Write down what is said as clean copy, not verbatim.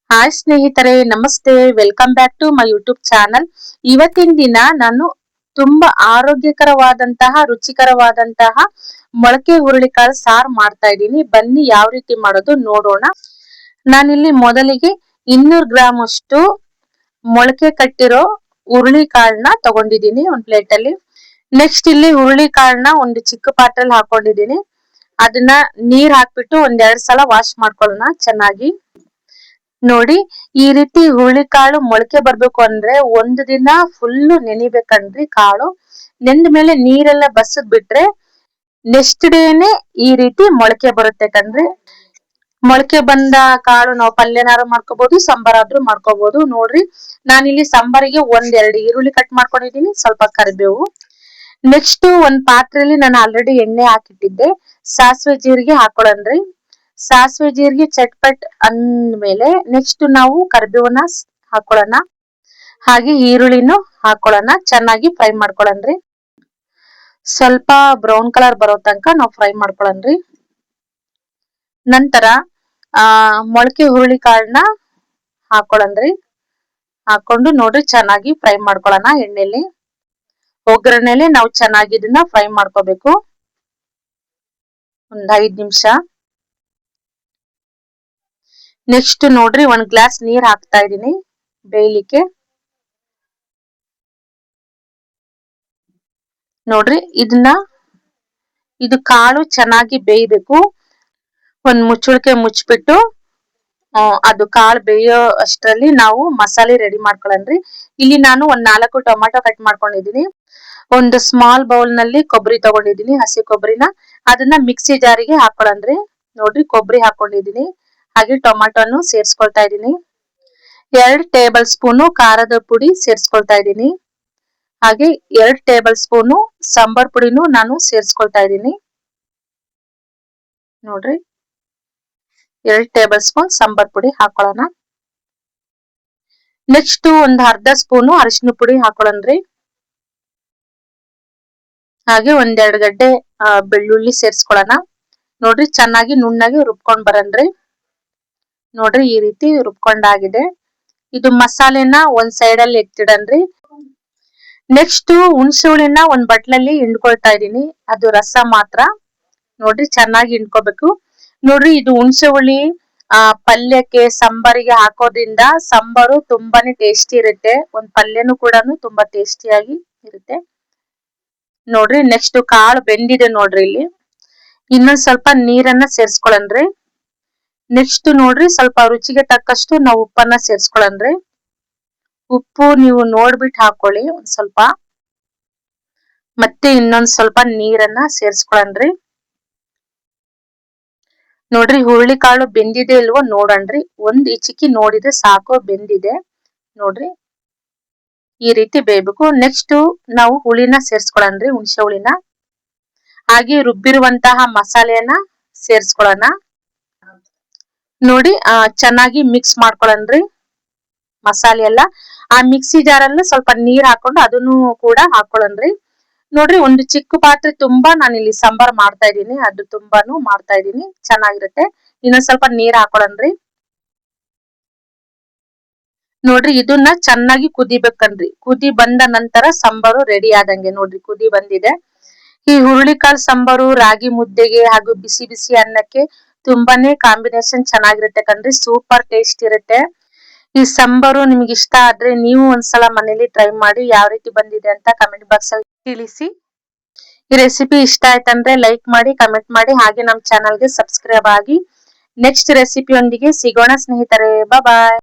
Hi ಸ್ನೇಹಿತರೆ, ನಮಸ್ತೆ. Welcome back to my YouTube channel. ಇವತ್ತಿನ ದಿನ ನಾನು ತುಂಬಾ ಆರೋಗ್ಯಕರವಾದಂತಹ ರುಚಿಕರವಾದಂತಹ ಮೊಳಕೆ ಹುರುಳಿಕಾಳು ಸಾರು ಮಾಡ್ತಾ ಇದ್ದೀನಿ. ಬನ್ನಿ ಯಾವ ರೀತಿ ಮಾಡೋದು ನೋಡೋಣ. ನಾನಿಲ್ಲಿ ಮೊದಲಿಗೆ 200 ಗ್ರಾಮ್ ಅಷ್ಟು ಮೊಳಕೆ ಕಟ್ಟಿರೋ ಹುರುಳಿಕಾಳನ್ನ ತಗೊಂಡಿದ್ದೀನಿ ಒಂದು ಪ್ಲೇಟ್ ಅಲ್ಲಿ. ನೆಕ್ಸ್ಟ್ ಇಲ್ಲಿ ಹುರುಳಿಕಾಳನ್ನ ಒಂದು ಚಿಕ್ಕ ಪಾತ್ರೆಯಲ್ಲಿ ಹಾಕೊಂಡಿದ್ದೀನಿ. ಅದನ್ನ ನೀರ್ ಹಾಕ್ಬಿಟ್ಟು ಒಂದೆರಡು ಸಲ ವಾಶ್ ಮಾಡ್ಕೊಳ್ಳೋಣ ಚೆನ್ನಾಗಿ. ನೋಡಿ, ಈ ರೀತಿ ಹುರುಳಿಕಾಳು ಮೊಳಕೆ ಬರ್ಬೇಕು ಅಂದ್ರೆ ಒಂದು ದಿನ ಫುಲ್ ನೆನಿಬೇಕನ್ರಿ ಕಾಳು. ನೆಂದ ಮೇಲೆ ನೀರೆಲ್ಲ ಬಸದ್ ಬಿಟ್ರೆ ನೆಕ್ಸ್ಟ್ ಡೇನೆ ಈ ರೀತಿ ಮೊಳಕೆ ಬರುತ್ತೆ ಕಣ್ರಿ. ಮೊಳಕೆ ಬಂದ ಕಾಳು ನಾವು ಪಲ್ಯನಾರು ಮಾಡ್ಕೋಬಹುದು, ಸಾಂಬಾರಾದ್ರೂ ಮಾಡ್ಕೋಬಹುದು. ನೋಡ್ರಿ, ನಾನಿಲ್ಲಿ ಸಾಂಬಾರಿಗೆ ಒಂದೆರಡು ಈರುಳ್ಳಿ ಕಟ್ ಮಾಡ್ಕೊಂಡಿದೀನಿ, ಸ್ವಲ್ಪ ಕರಿಬೇವು. ನೆಕ್ಸ್ಟ್ ಒಂದ್ ಪಾತ್ರೆಯಲ್ಲಿ ನಾನು ಆಲ್ರೆಡಿ ಎಣ್ಣೆ ಹಾಕಿಟ್ಟಿದ್ದೆ. ಸಾಸಿವೆ ಜೀರಿಗೆ ಹಾಕೊಳ್ಳನ್ರಿ. ಸಾಸಿವೆ ಜೀರಿಗೆ ಚಟ್ಪಟ್ ಅಂದ್ಮೇಲೆ ನೆಕ್ಸ್ಟ್ ನಾವು ಕರಿಬೇವನ್ನ ಹಾಕೊಳ್ಳೋಣ. ಹಾಗೆ ಈರುಳ್ಳಿನೂ ಹಾಕೊಳ್ಳೋಣ. ಚೆನ್ನಾಗಿ ಫ್ರೈ ಮಾಡ್ಕೊಳ್ಳನ್ರಿ. ಸ್ವಲ್ಪ ಬ್ರೌನ್ ಕಲರ್ ಬರೋ ತನಕ ನಾವು ಫ್ರೈ ಮಾಡ್ಕೊಳ್ಳನ್ರಿ. ನಂತರ ಮೊಳಕೆ ಹುರುಳಿ ಕಾಳನ್ನ ಹಾಕೊಳ್ಳನ್ರಿ. ಹಾಕೊಂಡು ನೋಡ್ರಿ ಚೆನ್ನಾಗಿ ಫ್ರೈ ಮಾಡ್ಕೊಳ್ಳೋಣ ಎಣ್ಣೆಲಿ. ಒಗ್ಗರಣೆಲಿ ನಾವು ಚೆನ್ನಾಗಿ ಇದನ್ನ ಫ್ರೈ ಮಾಡ್ಕೋಬೇಕು ಒಂದ್ 5 ನಿಮಿಷ. ನೆಕ್ಸ್ಟ್ ನೋಡ್ರಿ, 1 ಗ್ಲಾಸ್ ನೀರ್ ಹಾಕ್ತಾ ಇದೀನಿ ಬೇಯಲಿಕ್ಕೆ. ನೋಡ್ರಿ, ಇದು ಕಾಳು ಚೆನ್ನಾಗಿ ಬೇಯಬೇಕು. ಒಂದ್ ಮುಚ್ಚಳಿಕೆ ಮುಚ್ಬಿಟ್ಟು ಅದು ಕಾಳು ಬೇಯೋ ಅಷ್ಟರಲ್ಲಿ ನಾವು ಮಸಾಲೆ ರೆಡಿ ಮಾಡ್ಕೊಳ್ಳನ್ರಿ. ಇಲ್ಲಿ ನಾನು ಒಂದ್ 4 ಟೊಮಾಟೊ ಕಟ್ ಮಾಡ್ಕೊಂಡಿದೀನಿ. ಒಂದು ಸ್ಮಾಲ್ ಬೌಲ್ ನಲ್ಲಿ ಕೊಬ್ಬರಿ ತಗೊಂಡಿದೀನಿ, ಹಸಿ ಕೊಬ್ಬರಿನ. ಅದನ್ನ ಮಿಕ್ಸಿ ಜಾರಿಗೆ ಹಾಕೊಳ್ಳನ್ರಿ. ನೋಡ್ರಿ, ಕೊಬ್ಬರಿ ಹಾಕೊಂಡಿದೀನಿ, ಹಾಗೆ ಟೊಮಾಟೊನು ಸೇರ್ಸ್ಕೊಳ್ತಾ ಇದೀನಿ. 2 ಟೇಬಲ್ ಸ್ಪೂನು ಖಾರದ ಪುಡಿ ಸೇರ್ಸ್ಕೊಳ್ತಾ ಇದೀನಿ. ಹಾಗೆ 2 ಟೇಬಲ್ ಸ್ಪೂನು ಸಾಂಬಾರ್ ಪುಡಿನೂ ನಾನು ಸೇರ್ಸ್ಕೊಳ್ತಾ ಇದೀನಿ. ನೋಡ್ರಿ, 2 ಟೇಬಲ್ ಸ್ಪೂನ್ ಸಾಂಬಾರ್ ಪುಡಿ ಹಾಕೊಳ್ಳೋಣ. ನೆಕ್ಸ್ಟ್ ಒಂದ್ ಅರ್ಧ ಸ್ಪೂನು ಅರಿಶಿನ ಪುಡಿ ಹಾಕೊಳ್ಳನ್ರಿ. ಹಾಗೆ ಒಂದೆರಡು ಗಡ್ಡೆ ಬೆಳ್ಳುಳ್ಳಿ ಸೇರ್ಸ್ಕೊಳ್ಳೋಣ. ನೋಡ್ರಿ, ಚೆನ್ನಾಗಿ ನುಣ್ಣಗೆ ರುಬ್ಕೊಂಡ್ ಬರನ್ರಿ. ನೋಡ್ರಿ, ಈ ರೀತಿ ರುಬ್ಕೊಂಡಾಗಿದೆ. ಇದು ಮಸಾಲೆನ ಒಂದ್ ಸೈಡ್ ಅಲ್ಲಿ ಎತ್ತಿಡನ್ರಿ. ನೆಕ್ಸ್ಟ್ ಹುಣಸೆ ಹುಳಿನ ಒಂದ್ ಬಟ್ಲಲ್ಲಿ ಹಿಂಡ್ಕೊಳ್ತಾ ಇದೀನಿ, ಅದು ರಸ ಮಾತ್ರ. ನೋಡ್ರಿ, ಚೆನ್ನಾಗಿ ಹಿಂಡ್ಕೋಬೇಕು. ನೋಡ್ರಿ, ಇದು ಹುಣಸೆ ಹುಳಿ ಪಲ್ಯಕ್ಕೆ ಸಾಂಬಾರಿಗೆ ಹಾಕೋದ್ರಿಂದ ಸಾಂಬಾರು ತುಂಬಾನೇ ಟೇಸ್ಟಿ ಇರುತ್ತೆ. ಒಂದ್ ಪಲ್ಯನೂ ಕೂಡ ತುಂಬಾ ಟೇಸ್ಟಿಯಾಗಿ ಇರುತ್ತೆ. ನೋಡ್ರಿ, ನೆಕ್ಸ್ಟ್ ಕಾಳು ಬೆಂದಿದೆ ನೋಡ್ರಿ. ಇಲ್ಲಿ ಇನ್ನೊಂದ್ ಸ್ವಲ್ಪ ನೀರನ್ನ ಸೇರ್ಸ್ಕೊಳನ್ರಿ. ನೆಕ್ಸ್ಟ್ ನೋಡ್ರಿ, ಸ್ವಲ್ಪ ರುಚಿಗೆ ತಕ್ಕಷ್ಟು ನಾವು ಉಪ್ಪನ್ನ ಸೇರ್ಸ್ಕೊಳನ್ರಿ. ಉಪ್ಪು ನೀವು ನೋಡ್ಬಿಟ್ಟು ಹಾಕೊಳ್ಳಿ ಒಂದ್ ಸ್ವಲ್ಪ. ಮತ್ತೆ ಇನ್ನೊಂದ್ ಸ್ವಲ್ಪ ನೀರನ್ನ ಸೇರ್ಸ್ಕೊಳನ್ರಿ. ನೋಡ್ರಿ, ಹುರುಳಿಕಾಳು ಬೆಂದಿದೆ ಇಲ್ವೋ ನೋಡನ್ರಿ. ಒಂದ್ ಇಚಿಕಿ ನೋಡಿದ್ರೆ ಸಾಕು, ಬೆಂದಿದೆ. ನೋಡ್ರಿ, ಈ ರೀತಿ ಬೇಯಬೇಕು. ನೆಕ್ಸ್ಟ್ ನಾವು ಹುಳಿನ ಸೇರ್ಸ್ಕೊಳನ್ರಿ, ಹುಣಸೆ ಹುಳಿನ. ಹಾಗೆ ರುಬ್ಬಿರುವಂತಹ ಮಸಾಲೆಯನ್ನ ಸೇರ್ಸ್ಕೊಳೋಣ. ನೋಡಿ, ಚೆನ್ನಾಗಿ ಮಿಕ್ಸ್ ಮಾಡ್ಕೊಳನ್ರಿ ಮಸಾಲೆ ಎಲ್ಲ. ಆ ಮಿಕ್ಸಿ ಜಾರಲ್ಲೂ ಸ್ವಲ್ಪ ನೀರ್ ಹಾಕೊಂಡು ಅದನ್ನು ಕೂಡ ಹಾಕೊಳ್ಳನ್ರಿ. ನೋಡ್ರಿ, ಒಂದು ಚಿಕ್ಕ ಪಾತ್ರೆ ತುಂಬಾ ನಾನಿಲ್ಲಿ ಸಾಂಬಾರ್ ಮಾಡ್ತಾ ಇದೀನಿ, ಅದು ತುಂಬಾನು ಮಾಡ್ತಾ ಇದೀನಿ, ಚೆನ್ನಾಗಿರುತ್ತೆ. ಇನ್ನೊಂದ್ ಸ್ವಲ್ಪ ನೀರ್ ಹಾಕೊಳ್ಳನ್ರಿ. ನೋಡ್ರಿ, ಇದನ್ನ ಚೆನ್ನಾಗಿ ಕುದಿಬೇಕನ್ರಿ. ಕುದಿ ಬಂದ ನಂತರ ಸಾಂಬಾರು ರೆಡಿ ಆದಂಗೆ. ನೋಡ್ರಿ, ಕುದಿ ಬಂದಿದೆ. ಈ ಹುರುಳಿಕಾಳು ಸಾಂಬಾರು ರಾಗಿ ಮುದ್ದೆಗೆ ಹಾಗೂ ಬಿಸಿ ಬಿಸಿ ಅನ್ನಕ್ಕೆ ತುಂಬಾನೇ ಕಾಂಬಿನೇಷನ್ ಚೆನ್ನಾಗಿರುತ್ತೆ ಕಣ್ರಿ. ಸೂಪರ್ ಟೇಸ್ಟ್ ಇರುತ್ತೆ. ಈ ಸಾಂಬಾರು ನಿಮ್ಗೆ ಇಷ್ಟ ಆದ್ರೆ ನೀವು ಒಂದ್ಸಲ ಮನೇಲಿ ಟ್ರೈ ಮಾಡಿ. ಯಾವ ರೀತಿ ಬಂದಿದೆ ಅಂತ ಕಮೆಂಟ್ ಬಾಕ್ಸ್ ಅಲ್ಲಿ ತಿಳಿಸಿ. ಈ ರೆಸಿಪಿ ಇಷ್ಟ ಆಯ್ತಂದ್ರೆ ಲೈಕ್ ಮಾಡಿ, ಕಮೆಂಟ್ ಮಾಡಿ, ಹಾಗೆ ನಮ್ಮ ಚಾನಲ್ಗೆ ಸಬ್ಸ್ಕ್ರೈಬ್ ಆಗಿ. ನೆಕ್ಸ್ಟ್ ರೆಸಿಪಿಯೊಂದಿಗೆ ಸಿಗೋಣ ಸ್ನೇಹಿತರೆ. ಬಾಯ್.